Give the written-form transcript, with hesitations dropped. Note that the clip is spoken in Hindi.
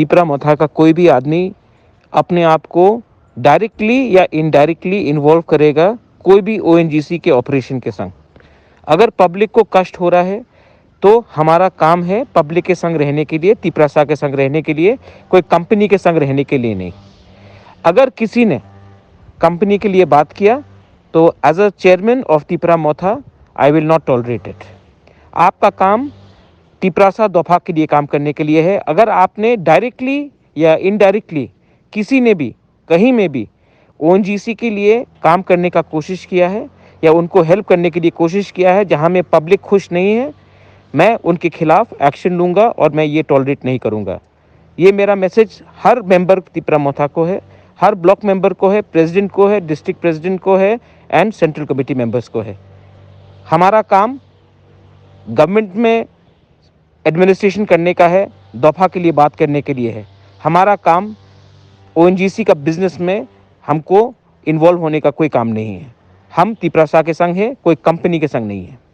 तिपरा मोथा का कोई भी आदमी अपने आप को डायरेक्टली या इनडायरेक्टली इन्वॉल्व करेगा कोई भी ओएनजीसी के ऑपरेशन के संग। अगर पब्लिक को कष्ट हो रहा है तो हमारा काम है पब्लिक के संग रहने के लिए, तिपरासा के संग रहने के लिए, कोई कंपनी के संग रहने के लिए नहीं। अगर किसी ने कंपनी के लिए बात किया तो as a chairman of Tipra Motha I will not tolerate it. आपका काम तिपरासा दोफा के लिए काम करने के लिए है। अगर आपने डायरेक्टली या इनडायरेक्टली किसी ने भी कहीं में भी ओएनजीसी के लिए काम करने का कोशिश किया है या उनको हेल्प करने के लिए कोशिश किया है जहां में पब्लिक खुश नहीं है, मैं उनके खिलाफ एक्शन लूँगा और मैं ये टॉलरेट नहीं करूँगा। ये मेरा मैसेज हर मेंबर तिपरा मोथा को है, हर ब्लॉक मेंबर को है, प्रेसिडेंट को है, डिस्ट्रिक्ट प्रेसिडेंट को है एंड सेंट्रल कमेटी मेंबर्स को है। हमारा काम गवर्नमेंट में एडमिनिस्ट्रेशन करने का है, दफ़ा के लिए बात करने के लिए है। हमारा काम ओएनजीसी का बिजनेस में हमको इन्वॉल्व होने का कोई काम नहीं है। हम तिपरासा के संग हैं, कोई कंपनी के संग नहीं है।